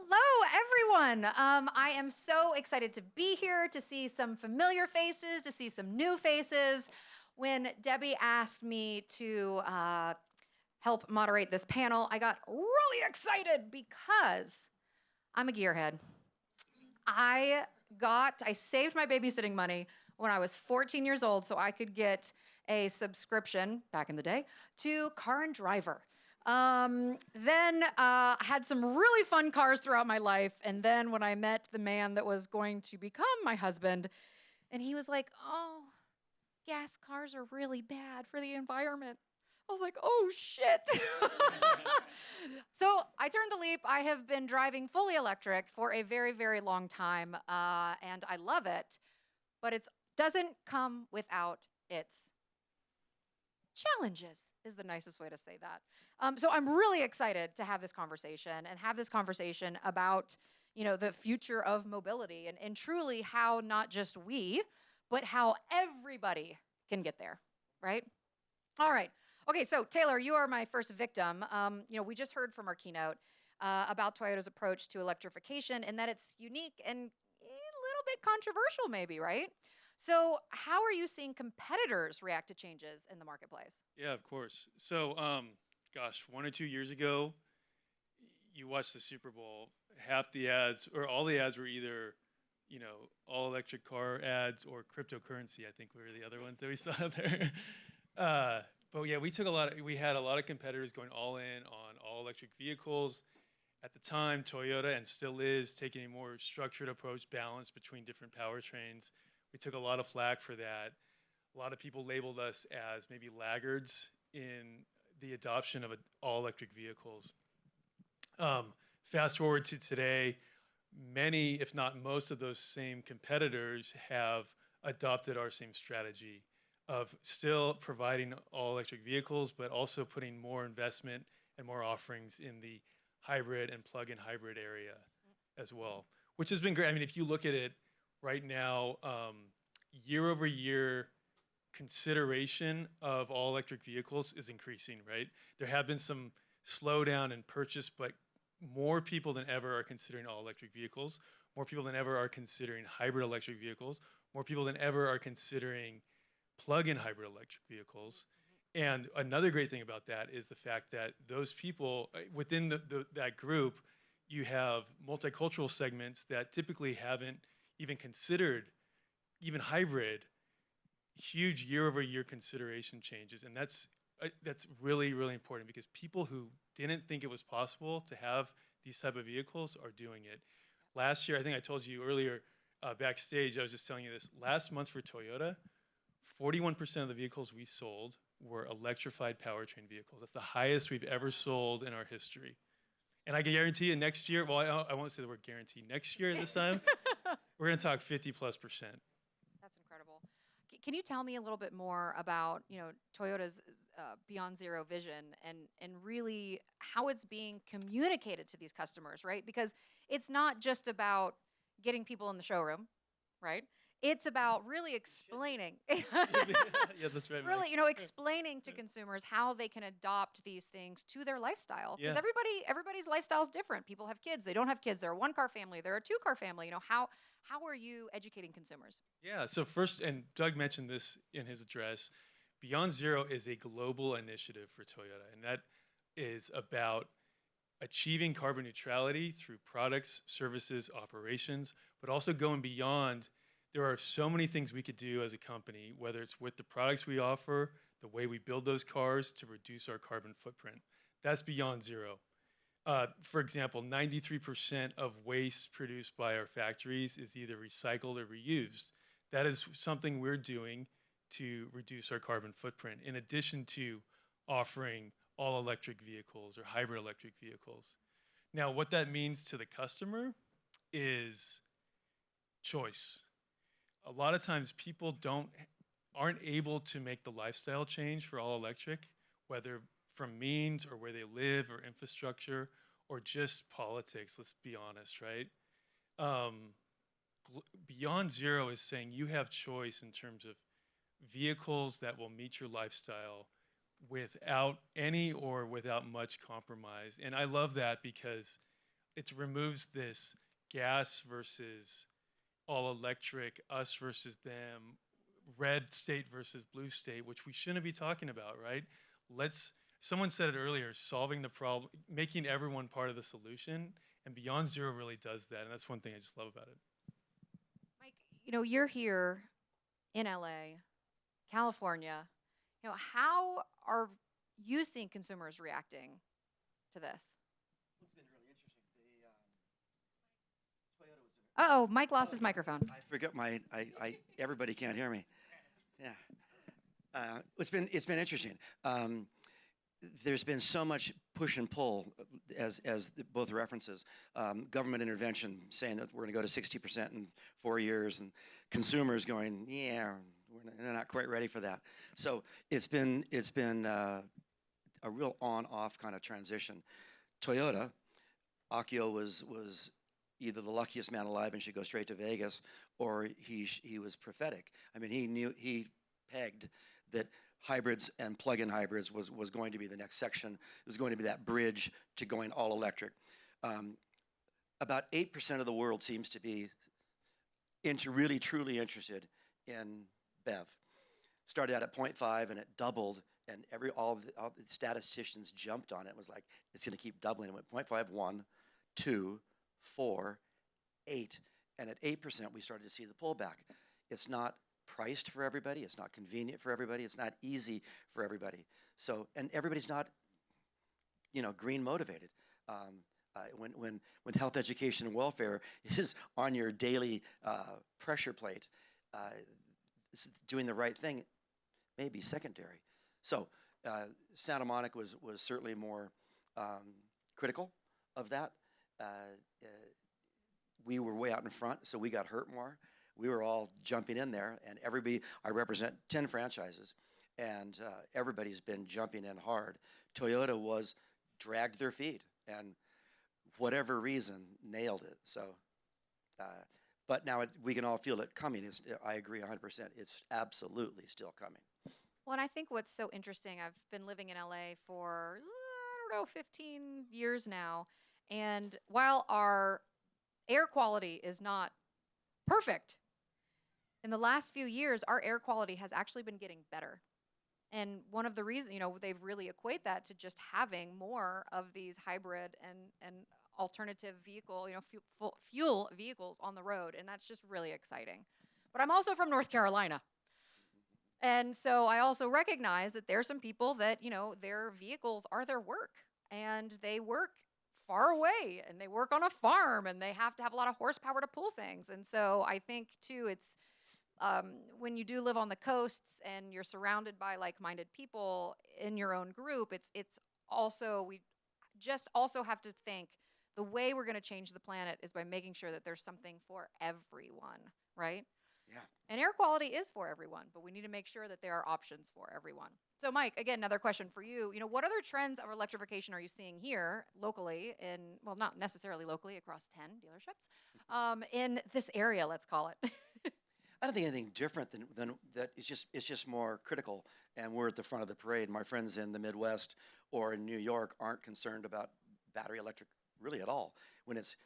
Hello, everyone. I am so excited to be here, to see some familiar faces, to see some new faces. When Debbie asked me to help moderate this panel, I got really excited because I'm a gearhead. I saved my babysitting money when I was 14 years old so I could get a subscription, back in the day, to Car and Driver. Then I had some really fun cars throughout my life. And then when I met the man that was going to become my husband, and he was like, oh, gas cars are really bad for the environment. I was like, oh, shit. So I turned the leap. I have been driving fully electric for a very, very long time, and I love it. But it doesn't come without its challenges, is the nicest way to say that. So I'm really excited to have this conversation about, the future of mobility and truly how not just we, but how everybody can get there, right? All right. Okay, so Taylor, you are my first victim. We just heard from our keynote about Toyota's approach to electrification and that it's unique and a little bit controversial maybe, right? So how are you seeing competitors react to changes in the marketplace? Yeah, of course. So, 1 or 2 years ago, you watched the Super Bowl, half the ads, or all the ads were either, all electric car ads or cryptocurrency, I think were the other ones that we saw there. But yeah, we had a lot of competitors going all in on all electric vehicles. At the time, Toyota, and still is, taking a more structured approach, balance between different powertrains. We took a lot of flack for that. A lot of people labeled us as maybe laggards in the adoption of all electric vehicles. Fast forward to today, many, if not most of those same competitors have adopted our same strategy of still providing all electric vehicles, but also putting more investment and more offerings in the hybrid and plug-in hybrid area as well, which has been great. I mean, if you look at it right now, year over year, consideration of all electric vehicles is increasing, right? There have been some slowdown in purchase, but more people than ever are considering all electric vehicles. More people than ever are considering hybrid electric vehicles. More people than ever are considering plug-in hybrid electric vehicles. And another great thing about that is the fact that those people, within that group, you have multicultural segments that typically haven't even considered even hybrid, huge year-over-year consideration changes. And that's really, really important because people who didn't think it was possible to have these type of vehicles are doing it. Last year, I think I told you earlier backstage, I was just telling you this, last month for Toyota, 41% of the vehicles we sold were electrified powertrain vehicles. That's the highest we've ever sold in our history. And I can guarantee you next year, well, I won't say the word guarantee, next year at this time, we're going to talk 50+%. That's incredible. Can you tell me a little bit more about, Toyota's Beyond Zero vision and really how it's being communicated to these customers, right? Because it's not just about getting people in the showroom, right? It's about really explaining. Yeah, that's right. Really, explaining to consumers how they can adopt these things to their lifestyle. Because Yeah. everybody's lifestyle is different. People have kids, they don't have kids. They're a one-car family, they're a two-car family. How are you educating consumers? Yeah, so first, and Doug mentioned this in his address, Beyond Zero is a global initiative for Toyota, and that is about achieving carbon neutrality through products, services, operations, but also going beyond. There are so many things we could do as a company, whether it's with the products we offer, the way we build those cars to reduce our carbon footprint. That's Beyond Zero. For example, 93% of waste produced by our factories is either recycled or reused. That is something we're doing to reduce our carbon footprint, in addition to offering all electric vehicles or hybrid electric vehicles. Now, what that means to the customer is choice. A lot of times people aren't able to make the lifestyle change for all electric, whether from means or where they live or infrastructure or just politics, let's be honest, right? Beyond Zero is saying you have choice in terms of vehicles that will meet your lifestyle without any or without much compromise. And I love that because it removes this gas versus all electric, us versus them, red state versus blue state, which we shouldn't be talking about, right? Someone said it earlier, solving the problem, making everyone part of the solution, and Beyond Zero really does that, and that's one thing I just love about it. Mike, you're here in LA, California. How are you seeing consumers reacting to this? It's been really interesting. Toyota was. Uh-oh, Mike lost his microphone. I forgot everybody can't hear me. Yeah. It's been interesting. There's been so much push and pull, as both references. Government intervention saying that we're going to go to 60% in 4 years, and consumers going, yeah, we're not quite ready for that. So it's been a real on-off kind of transition. Toyota, Akio was either the luckiest man alive and should go straight to Vegas, or he was prophetic. I mean, he pegged that hybrids and plug-in hybrids was going to be the next section. It was going to be that bridge to going all electric. About 8% of the world seems to be really truly interested in BEV. Started out at 0.5 and it doubled, and all the statisticians jumped on it. It was like, it's going to keep doubling. It went 0.5, 1, 2, 4, 8. And at 8%, we started to see the pullback. It's not priced for everybody. It's not convenient for everybody. It's not easy for everybody. So, and everybody's not, green motivated. When health, education, and welfare is on your daily pressure plate, doing the right thing may be secondary. So, Santa Monica was certainly more critical of that. We were way out in front, so we got hurt more. We were all jumping in there, and I represent 10 franchises, and everybody's been jumping in hard. Toyota dragged their feet, and whatever reason, nailed it. So, but now we can all feel it coming. I agree 100%. It's absolutely still coming. Well, and I think what's so interesting, I've been living in LA for, 15 years now, and while our air quality is not perfect, in the last few years, our air quality has actually been getting better. And one of the reasons, they've really equate that to just having more of these hybrid and alternative vehicle, fuel vehicles on the road. And that's just really exciting. But I'm also from North Carolina. And so I also recognize that there's some people that, their vehicles are their work. And they work far away, and they work on a farm, and they have to have a lot of horsepower to pull things. And so I think, too, it's when you do live on the coasts and you're surrounded by like-minded people in your own group, it's also, we just also have to think the way we're going to change the planet is by making sure that there's something for everyone, right? Yeah. And air quality is for everyone, but we need to make sure that there are options for everyone. So, Mike, again, another question for you. What other trends of electrification are you seeing here locally well, not necessarily locally, across 10 dealerships, in this area, let's call it? I don't think anything different than that. It's just more critical, and we're at the front of the parade. My friends in the Midwest or in New York aren't concerned about battery electric really at all. When it's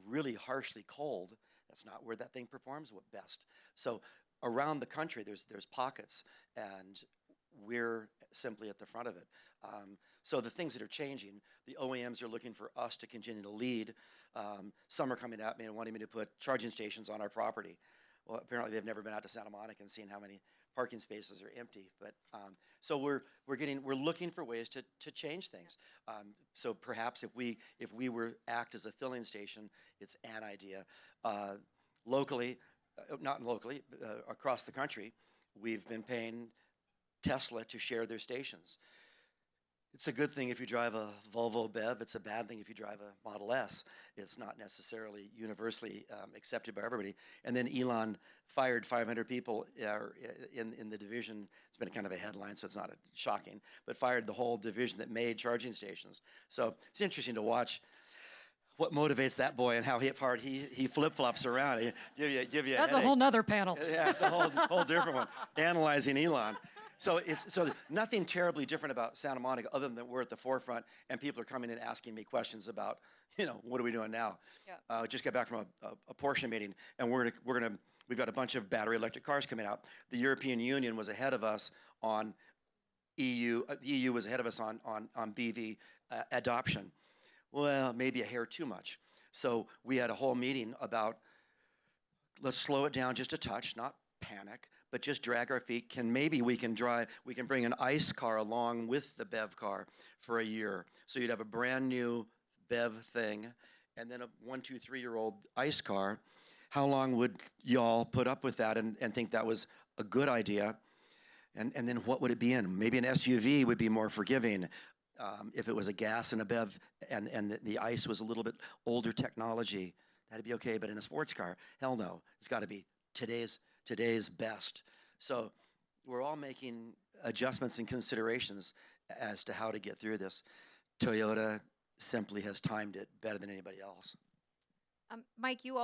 really harshly cold, that's not where that thing performs best. So around the country, there's pockets, and we're simply at the front of it. So the things that are changing, the OEMs are looking for us to continue to lead. Some are coming at me and wanting me to put charging stations on our property. Well, apparently they've never been out to Santa Monica and seen how many parking spaces are empty. But so we're looking for ways to change things. So perhaps if we act as a filling station, it's an idea. Locally, not locally, across the country, we've been paying Tesla to share their stations. It's a good thing if you drive a Volvo BEV. It's a bad thing if you drive a Model S. It's not necessarily universally accepted by everybody. And then Elon fired 500 people in the division. It's been kind of a headline, so it's not shocking, but fired the whole division that made charging stations. So it's interesting to watch what motivates that boy and how hard he flip-flops around. Give you That's a whole nother panel. Yeah, it's a whole different one. Analyzing Elon. So nothing terribly different about Santa Monica other than that we're at the forefront and people are coming in asking me questions about, what are we doing now? Yeah. Just got back from a Porsche meeting, and we've got a bunch of battery electric cars coming out. The European Union was ahead of us on EU. The EU was ahead of us on BV adoption. Well, maybe a hair too much. So we had a whole meeting about, let's slow it down just a touch, not panic, but just drag our feet. We can bring an ICE car along with the BEV car for a year. So you'd have a brand new BEV thing and then a 1, 2, 3-year-old ICE car. How long would y'all put up with that and think that was a good idea? And then what would it be in? Maybe an SUV would be more forgiving. If it was a gas and a BEV and the ICE was a little bit older technology, that'd be okay. But in a sports car, hell no. It's got to be today's best. So we're all making adjustments and considerations as to how to get through this. Toyota simply has timed it better than anybody else. Mike, you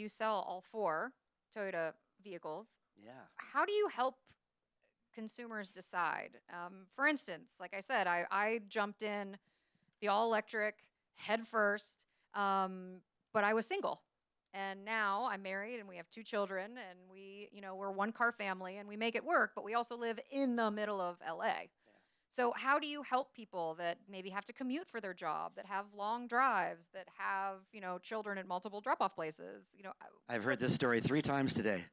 sell all 4 Toyota vehicles. Yeah. How do you help consumers decide? For instance, like I said, I jumped in the all-electric head first, but I was single. And now I'm married and we have 2 children and we're a 1-car family and we make it work, but we also live in the middle of LA. Yeah. So how do you help people that maybe have to commute for their job, that have long drives, that have, children at multiple drop-off places? I've heard this story 3 times today.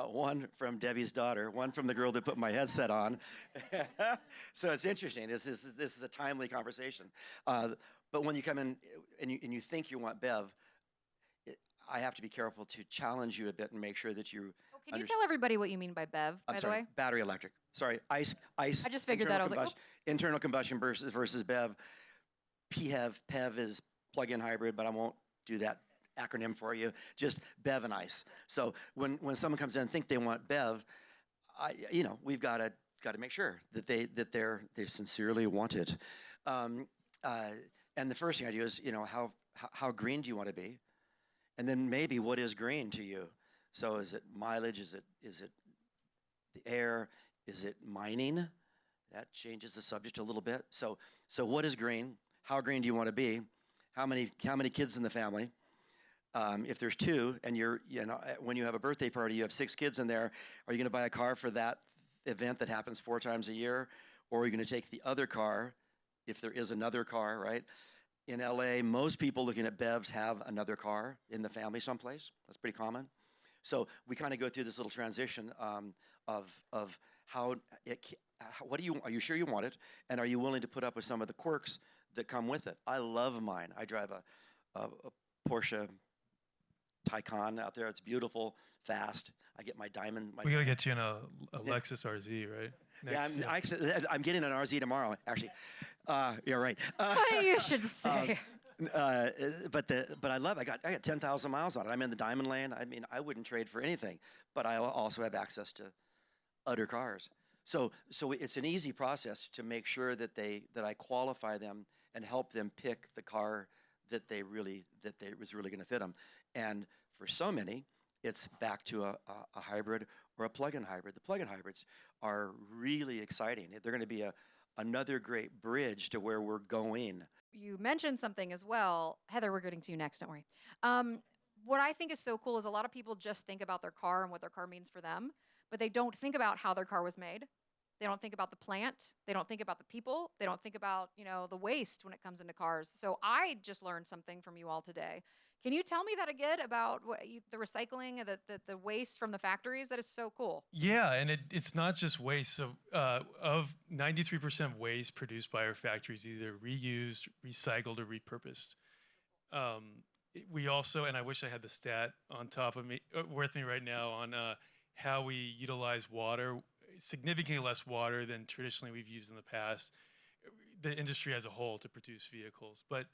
One from Debbie's daughter, one from the girl that put my headset on. So it's interesting. This is a timely conversation. But when you come in and you think you want BEV, I have to be careful to challenge you a bit and make sure that you. Oh, can you tell everybody what you mean by BEV, by the way? Battery electric. Sorry, ICE. I just figured that. I was like, internal combustion versus BEV. PHEV is plug-in hybrid, but I won't do that acronym for you. Just BEV and ICE. So when someone comes in and think they want BEV, we've got to make sure that they sincerely want it. And the first thing I do is how green do you want to be? And then maybe what is green to you? So is it mileage? Is it the air? Is it mining? That changes the subject a little bit. So what is green? How green do you want to be? How many kids in the family? If there's 2 and when you have a birthday party, you have 6 kids in there, are you going to buy a car for that event that happens 4 times a year? Or are you going to take the other car, if there is another car, right? In LA, most people looking at BEVs have another car in the family someplace. That's pretty common. So we kind of go through this little transition of how are you sure you want it? And are you willing to put up with some of the quirks that come with it? I love mine. I drive a Porsche Taycan out there. It's beautiful, fast. I get my diamond. We gotta get you in a Lexus RZ, right? I'm getting an RZ tomorrow, actually. You're right. You should say. But I love it. I got 10,000 miles on it. I'm in the diamond lane. I mean, I wouldn't trade for anything. But I also have access to other cars. So it's an easy process to make sure that I qualify them and help them pick the car that was really going to fit them. And for so many, it's back to a hybrid or a plug-in hybrid. The plug-in hybrids are really exciting. They're going to be another great bridge to where we're going. You mentioned something as well. Heather, we're getting to you next, don't worry. What I think is so cool is a lot of people just think about their car and what their car means for them, but they don't think about how their car was made. They don't think about the plant. They don't think about the people. They don't think about, the waste when it comes into cars. So I just learned something from you all today. Can you tell me that again about the recycling, the waste from the factories? That is so cool. Yeah, and it's not just waste. So of 93% waste produced by our factories, either reused, recycled, or repurposed. We also, and I wish I had the stat on top of me, with me right now on how we utilize water, significantly less water than traditionally we've used in the past, the industry as a whole, to produce vehicles. But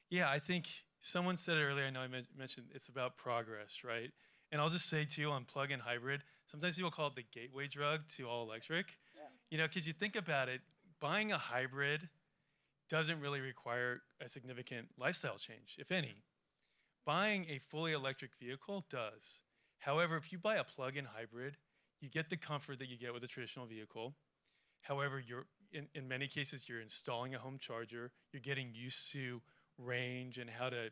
yeah, I think someone said it earlier, I know I mentioned it's about progress, right? And I'll just say too, on plug-in hybrid, sometimes people call it the gateway drug to all electric. Yeah. Because you think about it, buying a hybrid doesn't really require a significant lifestyle change, if any. Buying a fully electric vehicle does. However, if you buy a plug-in hybrid, You get the comfort that you get with a traditional vehicle. However, you're in many cases, you're installing a home charger. You're getting used to range and how to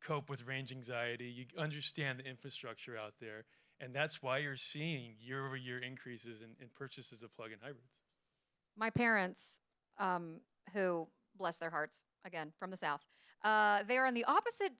cope with range anxiety. You understand the infrastructure out there. And that's why you're seeing year-over-year increases in purchases of plug-in hybrids. My parents, who, bless their hearts, again, from the South, they are on the opposite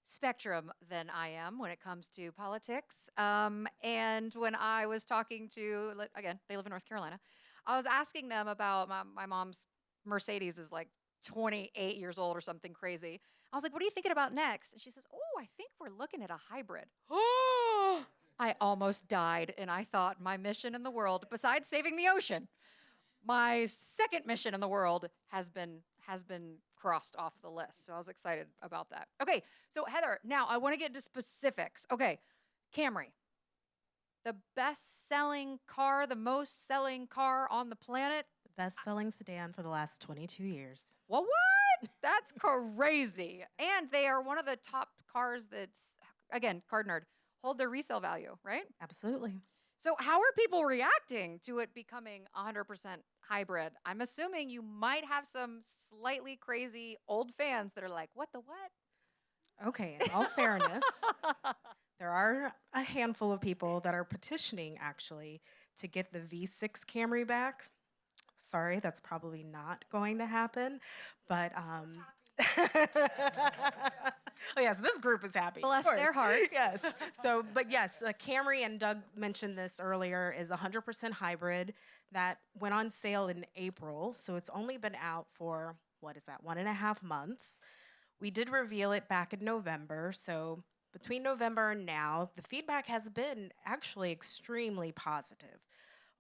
spectrum than I am when it comes to politics. And when I was talking to, again, they live in North Carolina, I was asking them about my mom's Mercedes is like 28 years old or something crazy. I was like, what are you thinking about next? And she says, oh, I think we're looking at a hybrid. I almost died, and I thought my mission in the world, besides saving the ocean, my second mission in the world has been crossed off the list. So I was excited about that. Okay, so Heather, now I want to get into specifics. Okay, Camry, the best-selling car, the most-selling car on the planet. Best-selling sedan for the last 22 years. What? That's crazy. And they are one of the top cars that's, again, card nerd, hold their resale value, right? Absolutely. So how are people reacting to it becoming 100% hybrid? I'm assuming you might have some slightly crazy old fans that are like, what the what? Okay, in all fairness, there are a handful of people that are petitioning, actually, to get the V6 Camry back. Sorry, that's probably not going to happen, but oh yes, this group is happy. Bless their hearts. Yes. So, but yes, the Camry, and Doug mentioned this earlier, is 100% hybrid that went on sale in April. So it's only been out for, 1.5 months. We did reveal it back in November. So between November and now, the feedback has been actually extremely positive.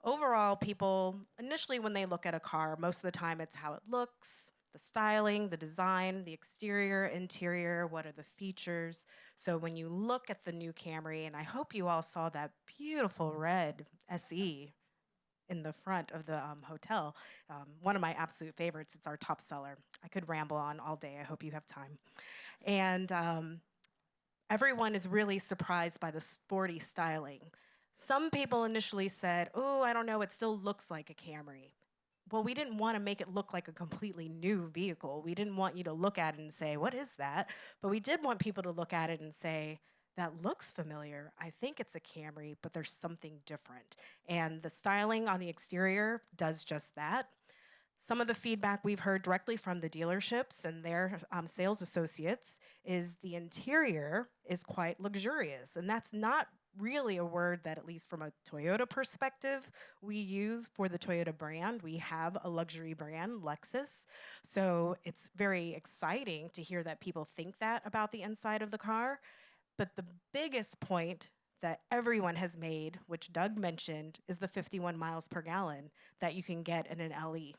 Overall, people, initially when they look at a car, most of the time it's how it looks, the styling, the design, the exterior, interior, what are the features. So when you look at the new Camry, and I hope you all saw that beautiful red SE in the front of the hotel, one of my absolute favorites. It's our top seller. I could ramble on all day. I hope you have time. And everyone is really surprised by the sporty styling. Some people initially said, oh, I don't know, it still looks like a Camry. Well, we didn't want to make it look like a completely new vehicle. We didn't want you to look at it and say, what is that? But we did want people to look at it and say, that looks familiar. I think it's a Camry, but there's something different. And the styling on the exterior does just that. Some of the feedback we've heard directly from the dealerships and their sales associates is the interior is quite luxurious. And that's not really a word that, at least from a Toyota perspective, we use for the Toyota brand. We have a luxury brand, Lexus. So it's very exciting to hear that people think that about the inside of the car. But the biggest point that everyone has made, which Doug mentioned, is the 51 miles per gallon that you can get in an LE.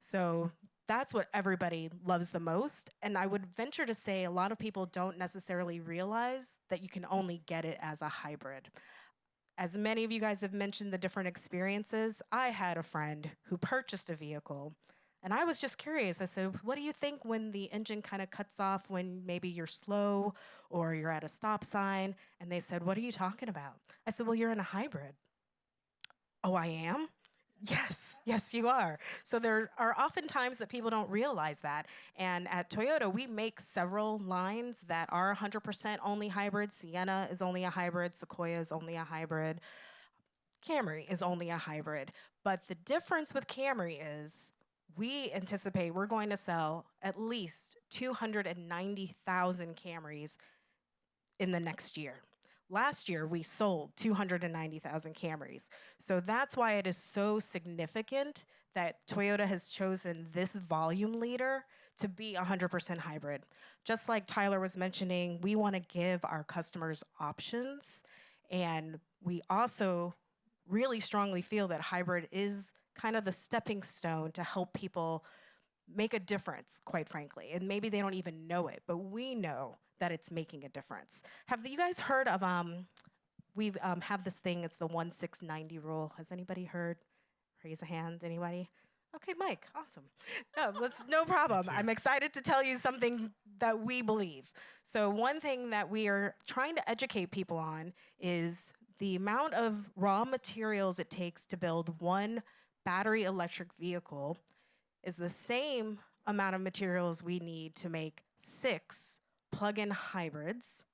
So that's what everybody loves the most. And I would venture to say a lot of people don't necessarily realize that you can only get it as a hybrid. As many of you guys have mentioned the different experiences, I had a friend who purchased a vehicle, and I was just curious. I said, what do you think when the engine kind of cuts off when maybe you're slow or you're at a stop sign? And they said, what are you talking about? I said, well, you're in a hybrid. Oh, I am? Yes, you are. So there are often times that people don't realize that. And at Toyota, we make several lines that are 100% only hybrid. Sienna is only a hybrid. Sequoia is only a hybrid. Camry is only a hybrid. But the difference with Camry is we anticipate we're going to sell at least 290,000 Camrys in the next year. Last year, we sold 290,000 Camrys. So that's why it is so significant that Toyota has chosen this volume leader to be 100% hybrid. Just like Tyler was mentioning, we want to give our customers options. And we also really strongly feel that hybrid is kind of the stepping stone to help people make a difference, quite frankly. And maybe they don't even know it, but we know that it's making a difference. Have you guys heard of, we have this thing, it's the 1-6-90 rule. Has anybody heard? Raise a hand, anybody? Okay, Mike, awesome. No, that's no problem. I'm excited to tell you something that we believe. So one thing that we are trying to educate people on is the amount of raw materials it takes to build one battery electric vehicle is the same amount of materials we need to make 6 plug-in hybrids.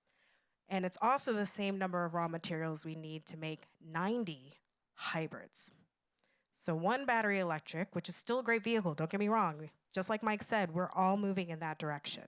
And it's also the same number of raw materials we need to make 90 hybrids. So one battery electric, which is still a great vehicle, don't get me wrong. Just like Mike said, we're all moving in that direction.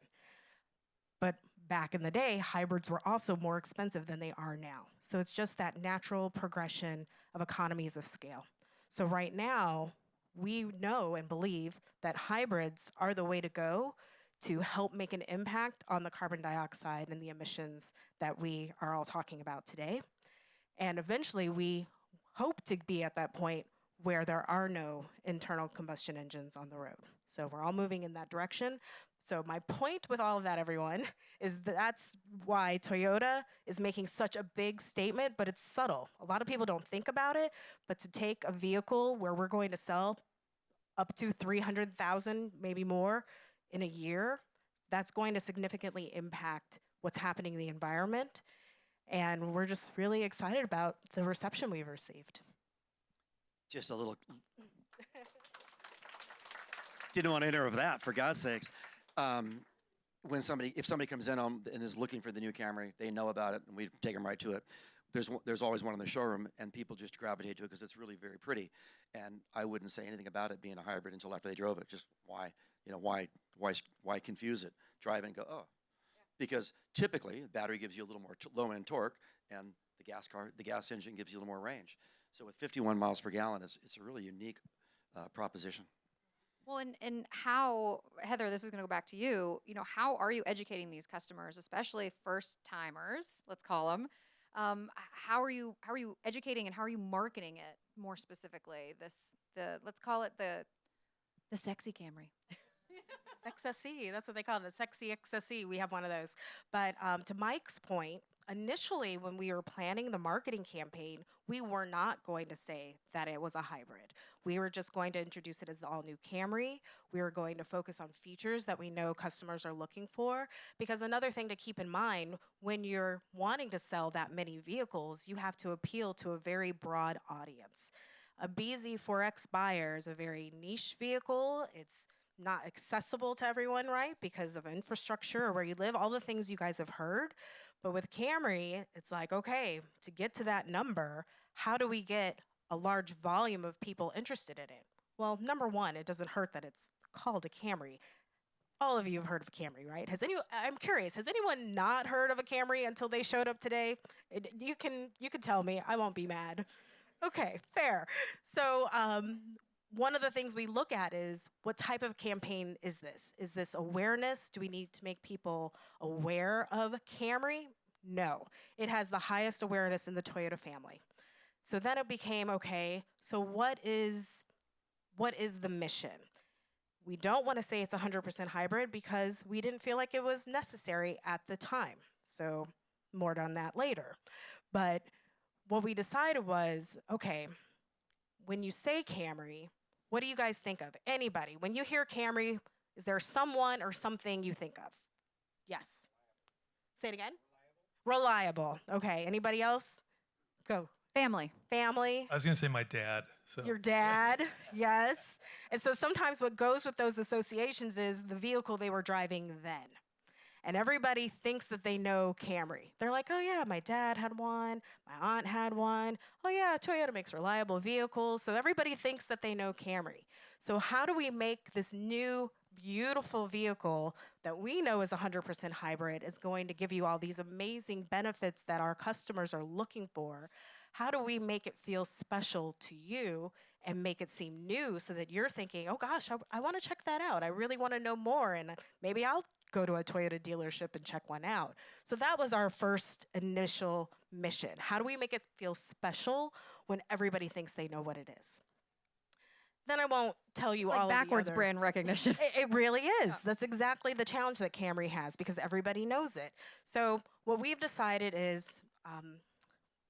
But back in the day, hybrids were also more expensive than they are now. So it's just that natural progression of economies of scale. So right now, we know and believe that hybrids are the way to go to help make an impact on the carbon dioxide and the emissions that we are all talking about today. And eventually, we hope to be at that point where there are no internal combustion engines on the road. So we're all moving in that direction. So my point with all of that, everyone, is that's why Toyota is making such a big statement, but it's subtle. A lot of people don't think about it, but to take a vehicle where we're going to sell up to 300,000, maybe more, in a year, that's going to significantly impact what's happening in the environment. And we're just really excited about the reception we've received. Just a little. Didn't want to interrupt that, for God's sakes. If somebody comes in and is looking for the new Camry, they know about it, and we take them right to it. There's always one in the showroom, and people just gravitate to it because it's really very pretty. And I wouldn't say anything about it being a hybrid until after they drove it. Just why confuse it? Drive it and go, oh. Because typically, the battery gives you a little more low-end torque, and the gas engine gives you a little more range. So with 51 miles per gallon, it's a really unique proposition. Well, and how, Heather, this is going to go back to you. How are you educating these customers, especially first timers, let's call them? How are you educating and how are you marketing it more specifically? Let's call it the sexy Camry. XSE, that's what they call it, the sexy XSE. We have one of those. But to Mike's point, initially when we were planning the marketing campaign, we were not going to say that it was a hybrid. We were just going to introduce it as the all-new Camry. We were going to focus on features that we know customers are looking for. Because another thing to keep in mind, when you're wanting to sell that many vehicles, you have to appeal to a very broad audience. A BZ4X buyer is a very niche vehicle. It's not accessible to everyone, right? Because of infrastructure or where you live, all the things you guys have heard. But with Camry, it's like, okay, to get to that number, how do we get a large volume of people interested in it? Well, number one, it doesn't hurt that it's called a Camry. All of you have heard of a Camry, right? I'm curious, has anyone not heard of a Camry until they showed up today? You can tell me, I won't be mad. Okay, fair. So one of the things we look at is what type of campaign is this? Is this awareness? Do we need to make people aware of Camry? No. It has the highest awareness in the Toyota family. So then it became, okay, so what is the mission? We don't want to say it's 100% hybrid because we didn't feel like it was necessary at the time. So more on that later. But what we decided was, okay, when you say Camry, what do you guys think of? Anybody, when you hear Camry, is there someone or something you think of? Yes. Say it again. Reliable. Okay. Anybody else? Go. Family. Family. I was going to say my dad. So. Your dad, yes. And so sometimes what goes with those associations is the vehicle they were driving then. And everybody thinks that they know Camry. They're like, oh yeah, my dad had one, my aunt had one. Oh yeah, Toyota makes reliable vehicles. So everybody thinks that they know Camry. So how do we make this new, beautiful vehicle that we know is 100% hybrid is going to give you all these amazing benefits that our customers are looking for? How do we make it feel special to you and make it seem new so that you're thinking, oh gosh, I want to check that out. I really want to know more, and maybe I'll go to a Toyota dealership and check one out. So that was our first initial mission. How do we make it feel special when everybody thinks they know what it is? Then I won't tell you all backwards of the other brand recognition. It really is. That's exactly the challenge that Camry has because everybody knows it. So what we've decided is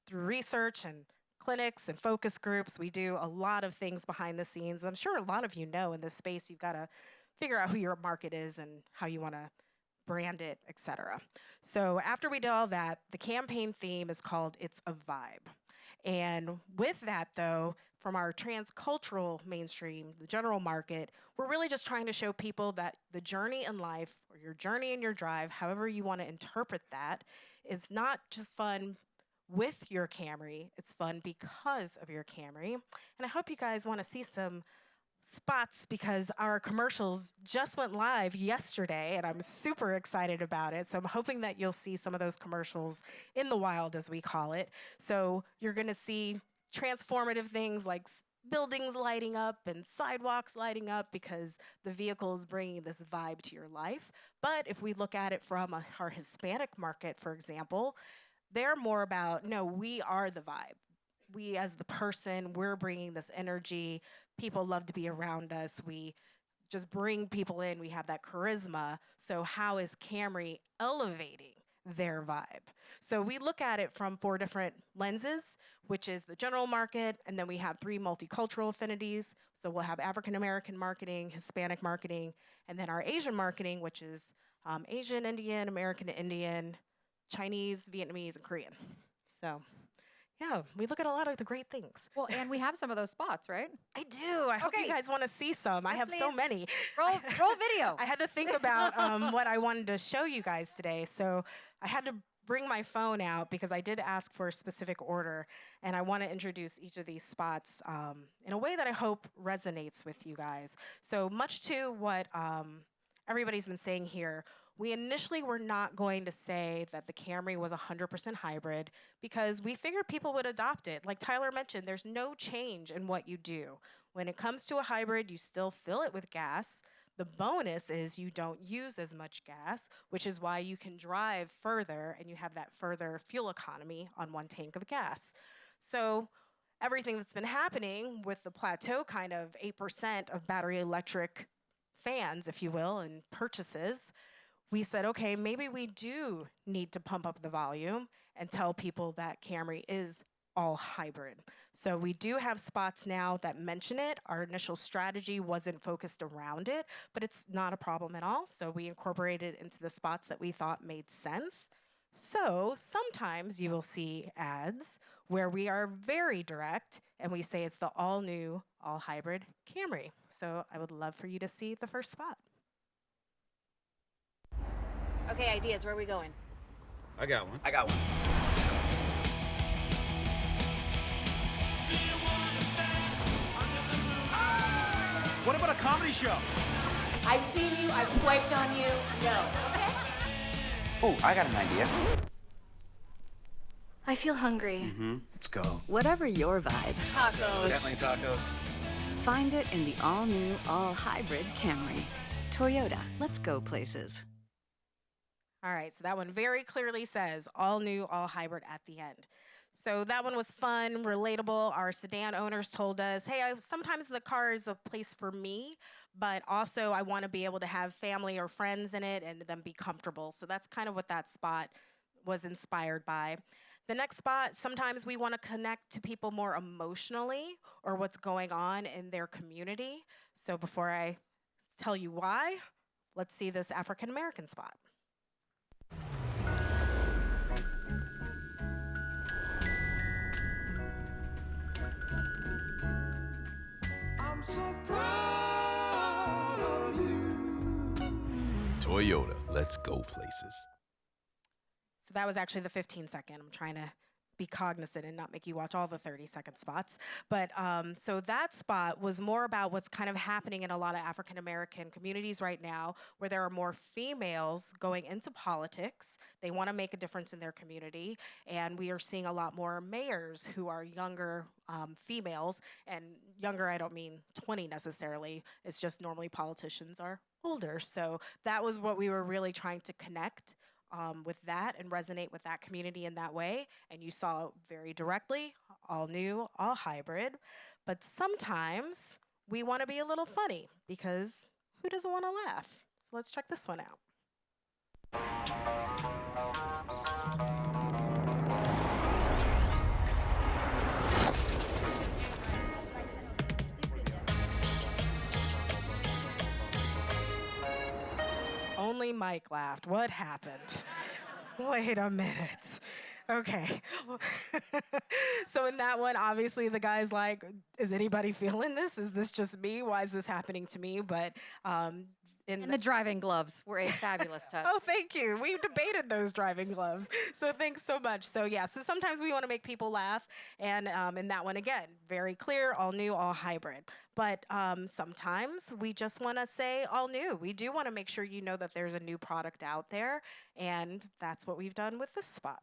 through research and clinics and focus groups, we do a lot of things behind the scenes. I'm sure a lot of you know in this space, you've got to figure out who your market is and how you want to brand it, etc. So after we did all that, the campaign theme is called It's a Vibe. And with that, though, from our transcultural mainstream, the general market, we're really just trying to show people that the journey in life, or your journey in your drive, however you want to interpret that, is not just fun with your Camry, it's fun because of your Camry. And I hope you guys want to see some spots because our commercials just went live yesterday and I'm super excited about it. So I'm hoping that you'll see some of those commercials in the wild, as we call it. So you're going to see transformative things like buildings lighting up and sidewalks lighting up because the vehicle is bringing this vibe to your life. But if we look at it from our Hispanic market, for example, they're more about, no, we are the vibe. We as the person, we're bringing this energy. People love to be around us. We just bring people in. We have that charisma. So how is Camry elevating their vibe? So we look at it from 4 different lenses, which is the general market, and then we have 3 multicultural affinities. So we'll have African American marketing, Hispanic marketing, and then our Asian marketing, which is Asian Indian, American Indian, Chinese, Vietnamese, and Korean. So yeah, we look at a lot of the great things. Well, and we have some of those spots, right? I do. I hope you guys want to see some. I Yes, have so please. many. Roll video. I had to think about what I wanted to show you guys today. So I had to bring my phone out because I did ask for a specific order. And I want to introduce each of these spots in a way that I hope resonates with you guys. So much to what everybody's been saying here, we initially were not going to say that the Camry was 100% hybrid because we figured people would adopt it. Like Tyler mentioned, there's no change in what you do. When it comes to a hybrid, you still fill it with gas. The bonus is you don't use as much gas, which is why you can drive further and you have that further fuel economy on 1 tank of gas. So everything that's been happening with the plateau kind of 8% of battery electric fans, if you will, and purchases, we said, okay, maybe we do need to pump up the volume and tell people that Camry is all hybrid. So we do have spots now that mention it. Our initial strategy wasn't focused around it, but it's not a problem at all. So we incorporated it into the spots that we thought made sense. So sometimes you will see ads where we are very direct and we say it's the all new, all hybrid Camry. So I would love for you to see the first spot. Okay, ideas. Where are we going? I got one. I got one. What about a comedy show? I've seen you. I've swiped on you. No. Okay. Oh, I got an idea. I feel hungry. Let's go. Whatever your vibe, Tacos. Definitely tacos. find it in the all-new, all-hybrid Camry. Toyota, let's go places. All right, so that one very clearly says all new, all hybrid at the end. So that one was fun, relatable. Our sedan owners told us, hey, sometimes the car is a place for me, but also I want to be able to have family or friends in it and then be comfortable. So that's kind of what that spot was inspired by. The next spot, sometimes we want to connect to people more emotionally or what's going on in their community. So before I tell you why, let's see this African American spot. I'm so proud of you. Toyota, let's go places. So that was actually the 15-second. I'm trying to be cognizant and not make you watch all the 30-second spots. But so that spot was more about what's kind of happening in a lot of African American communities right now, where there are more females going into politics. They want to make a difference in their community. And we are seeing a lot more mayors who are younger females. And younger, I don't mean 20 necessarily. It's just normally politicians are older. So that was what we were really trying to connect with that and resonate with that community in that way. And you saw very directly, all new, all hybrid. But sometimes we want to be a little funny because who doesn't want to laugh? So let's check this one out. Only mic laughed. What happened? Wait a minute. Okay. So in that one, obviously the guy's like, is anybody feeling this? Is this just me? Why is this happening to me? But And the driving gloves were a fabulous touch. oh, thank you. We debated those driving gloves. So thanks so much. So yeah, so sometimes we want to make people laugh. And in that one, again, very clear, all new, all hybrid. But sometimes we just want to say all new. We do want to make sure you know that there's a new product out there. And that's what we've done with this spot.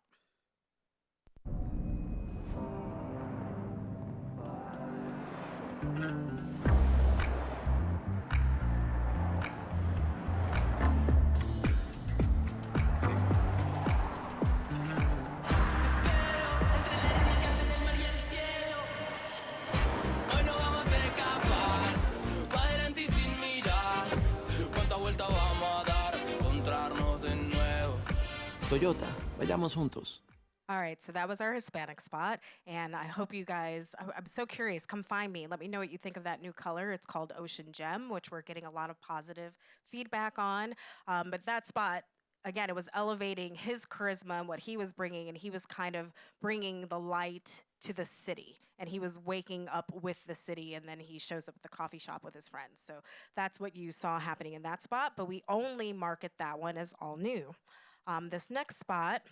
Toyota, vayamos juntos. All right, so that was our Hispanic spot, and I hope you guys, I'm so curious, come find me. Let me know what you think of that new color. It's called Ocean Gem, which we're getting a lot of positive feedback on. But that spot, again, it was elevating his charisma and what he was bringing, and he was kind of bringing the light to the city, and he was waking up with the city, and then he shows up at the coffee shop with his friends. So that's what you saw happening in that spot, but we only market that one as all new. This next spot,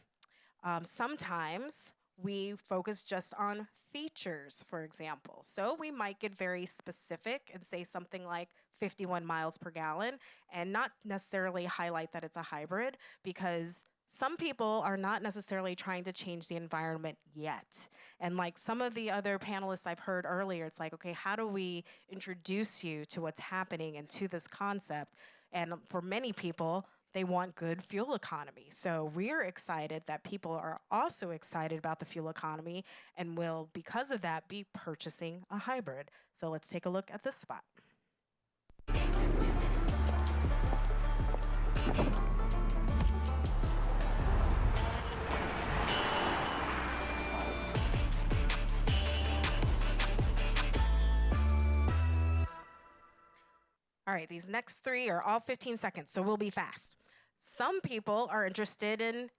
sometimes we focus just on features, for example. So we might get very specific and say something like 51 miles per gallon and not necessarily highlight that it's a hybrid, because some people are not necessarily trying to change the environment yet. And like some of the other panelists I've heard earlier, it's like, okay, how do we introduce you to what's happening and to this concept? And for many people, they want good fuel economy. So we're excited that people are also excited about the fuel economy and will, because of that, be purchasing a hybrid. So let's take a look at this spot. All right, these next three are all 15 seconds, so we'll be fast. Some people are interested in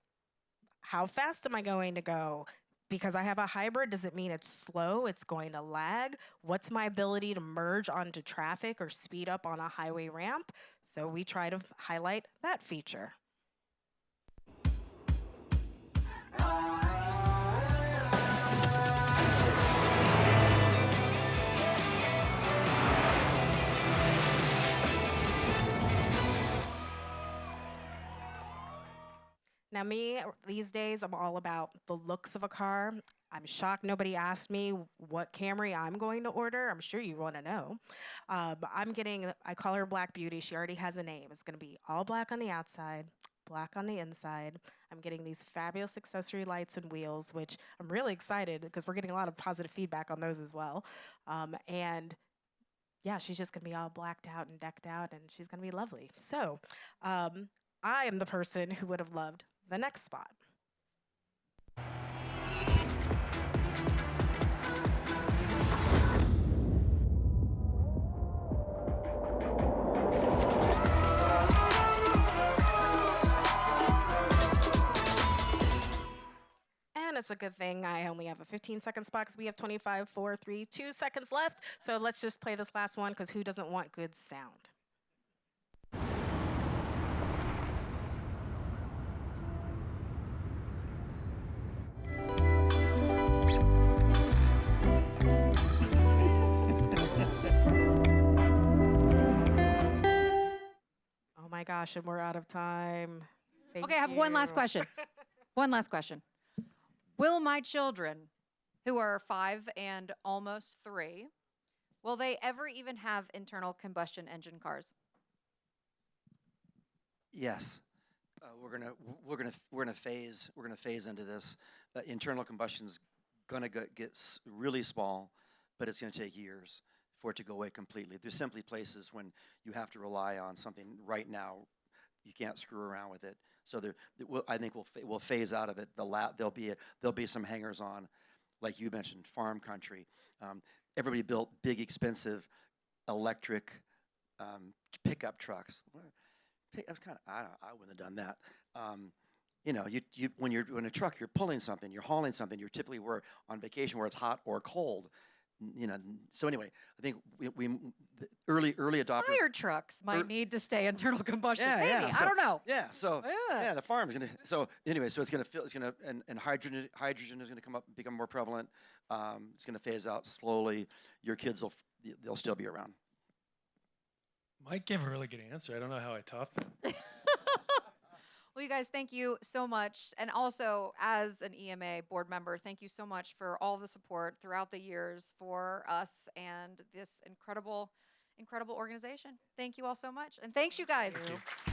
how fast am I going to go? Because I have a hybrid, does it mean it's slow, it's going to lag? What's my ability to merge onto traffic or speed up on a highway ramp? So we try to highlight that feature. Now me, these days, I'm all about the looks of a car. I'm shocked nobody asked me what Camry I'm going to order. I'm sure you want to know. I'm getting, I call her Black Beauty. She already has a name. It's going to be all black on the outside, black on the inside. I'm getting these fabulous accessory lights and wheels, which I'm really excited because we're getting a lot of positive feedback on those as well. And yeah, she's just going to be all blacked out and decked out, and she's going to be lovely. So I am the person who would have loved the next spot. And it's a good thing I only have a 15-second spot because we have 25, 4, 3, 2 seconds left. So let's just play this last one because who doesn't want good sound? Oh my gosh, and we're out of time. Thank Okay, I have one last you. question. One last question. Will my children, who are 5 and almost 3, will they ever even have internal combustion engine cars? Yes, we're gonna phase into this. Internal combustion's gonna get really small, but it's gonna take years for it to go away completely. There's simply places when you have to rely on something right now, you can't screw around with it. So I think we'll phase out of it. There'll be some hangers on, like you mentioned, farm country. Everybody built big, expensive electric pickup trucks. I was kind of, I wouldn't have done that. You know, when you're in a truck, you're pulling something, you're hauling something. You're typically on vacation where it's hot or cold. You know, so anyway, I think the early adopters. Fire trucks might need to stay internal combustion. Yeah, Maybe. yeah, I so- don't know. Yeah, so Yeah. the farm's gonna. So anyway, so it's gonna fill. It's gonna and hydrogen is gonna become more prevalent. It's gonna phase out slowly. Your kids they'll still be around. Mike gave a really good answer. I don't know how I topped that. Well, you guys, thank you so much. And also, as an EMA board member, thank you so much for all the support throughout the years for us and this incredible organization. Thank you all so much. And thanks, you guys. Thank you.